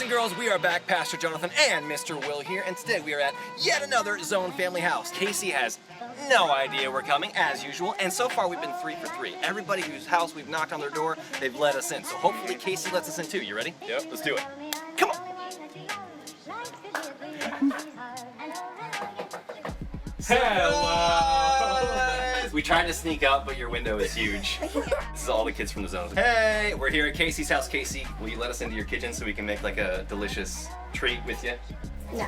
and girls, we are back. Pastor Jonathan and Mr. Will here, and today we are at yet another Zone Family House. Casey has no idea we're coming, as usual, and so far we've been 3 for 3. Everybody whose house we've knocked on their door, they've let us in. So hopefully Casey lets us in too. You ready? Yep, let's do it. Come on. Hello! We tried to sneak up, but your window is huge. This is all the kids from the zone. Hey, we're here at Casey's house. Casey, will you let us into your kitchen so we can make like a delicious treat with you? No.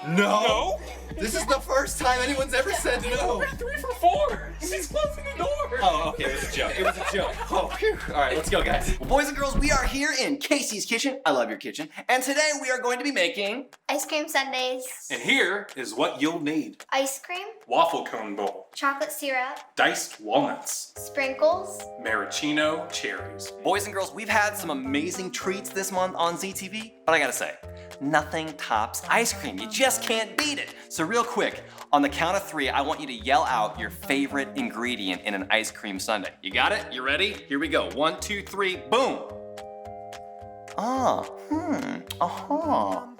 No? This is the first time anyone's ever said no. We're 3 for 4. She's closing the door. Oh, okay, it was a joke. It was a joke. Oh, phew. All right, let's go, guys. Well, boys and girls, we are here in Casey's kitchen. I love your kitchen. And today we are going to be making Ice cream sundaes. And here is what you'll need. Ice cream. Waffle cone bowl. Chocolate syrup. Diced walnuts. Sprinkles. Maraschino cherries. Boys and girls, we've had some amazing treats this month on ZTV, but I gotta say, nothing tops ice cream. You just can't beat it. So real quick, on the count of 3, I want you to yell out your favorite ingredient in an ice cream sundae. You got it? You ready? Here we go. 1, 2, 3, boom.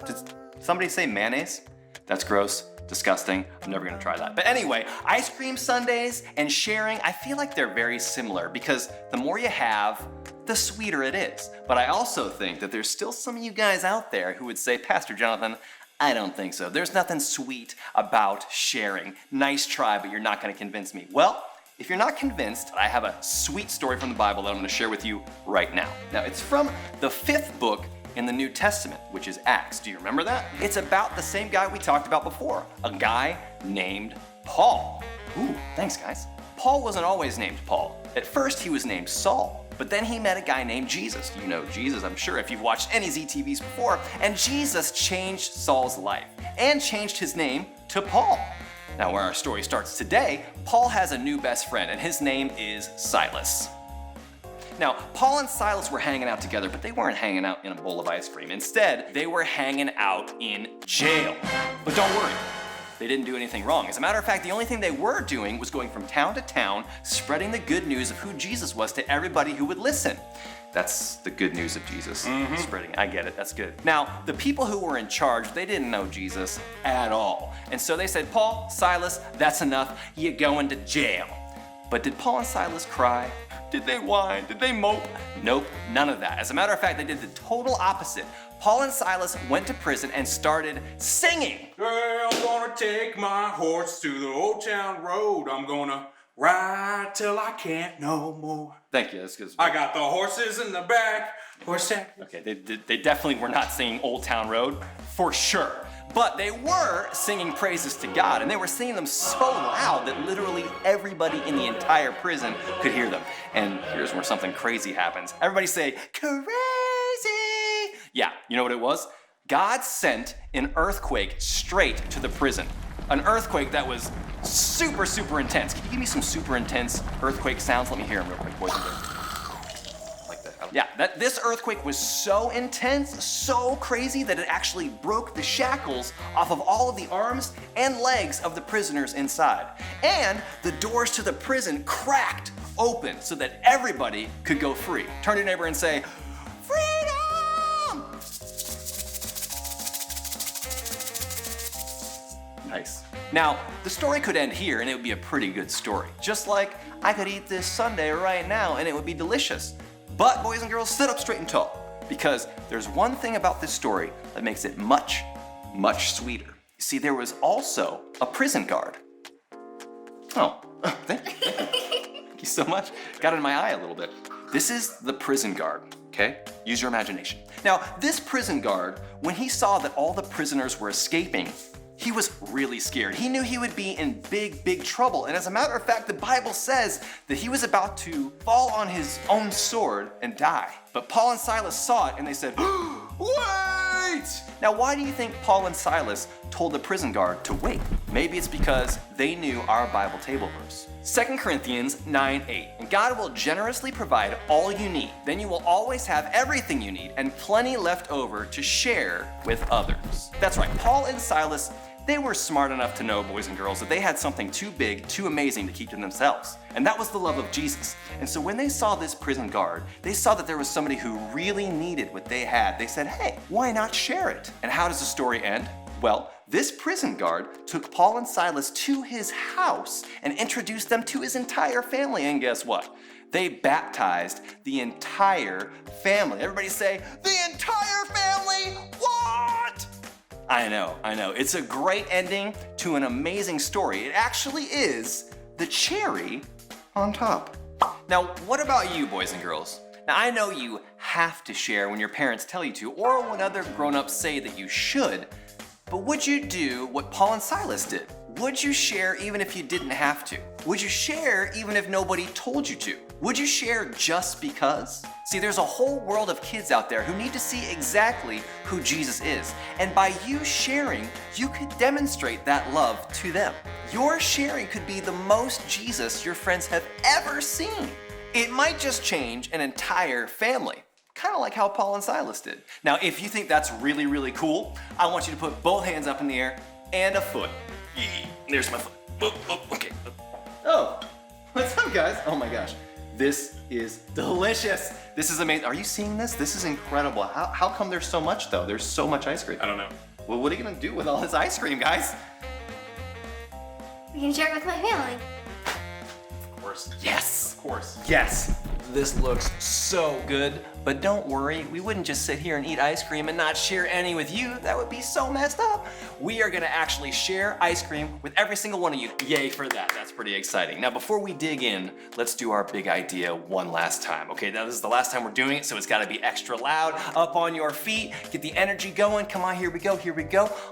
Did somebody say mayonnaise? That's gross. Disgusting. I'm never gonna try that. But anyway, ice cream sundaes and sharing, I feel like they're very similar because the more you have, the sweeter it is. But I also think that there's still some of you guys out there who would say, Pastor Jonathan, I don't think so. There's nothing sweet about sharing. Nice try, but you're not gonna convince me. Well, if you're not convinced, I have a sweet story from the Bible that I'm gonna share with you right now. Now, it's from the 5th book in the New Testament, which is Acts. Do you remember that? It's about the same guy we talked about before, a guy named Paul. Ooh, thanks guys. Paul wasn't always named Paul. At first he was named Saul, but then he met a guy named Jesus. You know Jesus, I'm sure, if you've watched any ZTVs before, and Jesus changed Saul's life and changed his name to Paul. Now where our story starts today, Paul has a new best friend and his name is Silas. Now, Paul and Silas were hanging out together, but they weren't hanging out in a bowl of ice cream. Instead, they were hanging out in jail. But don't worry, they didn't do anything wrong. As a matter of fact, the only thing they were doing was going from town to town, spreading the good news of who Jesus was to everybody who would listen. That's the good news of Jesus. Spreading, I get it, that's good. Now, the people who were in charge, they didn't know Jesus at all. And so they said, Paul, Silas, that's enough, you're going to jail. But did Paul and Silas cry? Did they whine? Did they mope? Nope, none of that. As a matter of fact, they did the total opposite. Paul and Silas went to prison and started singing. Hey, I'm gonna take my horse to the old town road. I'm gonna ride till I can't no more. Thank you, that's good. I got the horses in the back. Okay, they definitely were not singing Old Town Road, for sure. But they were singing praises to God, and they were singing them so loud that literally everybody in the entire prison could hear them. And here's where something crazy happens. Everybody say, crazy! Yeah, you know what it was? God sent an earthquake straight to the prison. An earthquake that was super, super intense. Can you give me some super intense earthquake sounds? Let me hear them real quick, boys and girls. Yeah, this earthquake was so intense, so crazy that it actually broke the shackles off of all of the arms and legs of the prisoners inside. And the doors to the prison cracked open so that everybody could go free. Turn to your neighbor and say, freedom! Nice. Now, the story could end here and it would be a pretty good story. Just like I could eat this sundae right now and it would be delicious. But boys and girls, sit up straight and tall, because there's one thing about this story that makes it much, much sweeter. You see, there was also a prison guard. Oh, thank you. Thank you so much. Got it in my eye a little bit. This is the prison guard, okay? Use your imagination. Now, this prison guard, when he saw that all the prisoners were escaping, he was really scared. He knew he would be in big, big trouble. And as a matter of fact, the Bible says that he was about to fall on his own sword and die. But Paul and Silas saw it and they said, wait! Now, why do you think Paul and Silas told the prison guard to wait? Maybe it's because they knew our Bible table verse. 2 Corinthians 9:8. And God will generously provide all you need. Then you will always have everything you need and plenty left over to share with others. That's right, Paul and Silas, They were smart enough to know, boys and girls, that they had something too big, too amazing to keep to themselves. And that was the love of Jesus. And so when they saw this prison guard, they saw that there was somebody who really needed what they had. They said, hey, why not share it? And how does the story end? Well, this prison guard took Paul and Silas to his house and introduced them to his entire family. And guess what? They baptized the entire family. Everybody say, the entire family? What? I know. It's a great ending to an amazing story. It actually is the cherry on top. Now, what about you, boys and girls? Now, I know you have to share when your parents tell you to, or when other grown-ups say that you should, but would you do what Paul and Silas did? Would you share even if you didn't have to? Would you share even if nobody told you to? Would you share just because? See, there's a whole world of kids out there who need to see exactly who Jesus is. And by you sharing, you could demonstrate that love to them. Your sharing could be the most Jesus your friends have ever seen. It might just change an entire family. Kind of like how Paul and Silas did. Now, if you think that's really, really cool, I want you to put both hands up in the air and a foot. There's my foot. Okay. Oh, what's up, guys? Oh my gosh. This is delicious. This is amazing. Are you seeing this? This is incredible. How come there's so much, though? There's so much ice cream. I don't know. Well, what are you gonna do with all this ice cream, guys? We can share it with my family. Of course. Yes. Of course. Yes. This looks so good, but don't worry, we wouldn't just sit here and eat ice cream and not share any with you. That would be so messed up. We are gonna actually share ice cream with every single one of you. Yay for that, that's pretty exciting. Now before we dig in, let's do our big idea one last time. Okay, now this is the last time we're doing it, so it's gotta be extra loud. Up on your feet, get the energy going. Come on, here we go.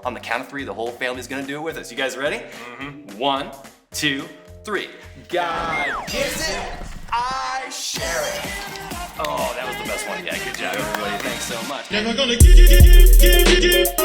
On the count of 3, the whole family's gonna do it with us. You guys ready? 1, 2, 3. God gives it, I share it. Oh, that was the best one yet. Good job, everybody. Thanks so much. Never gonna give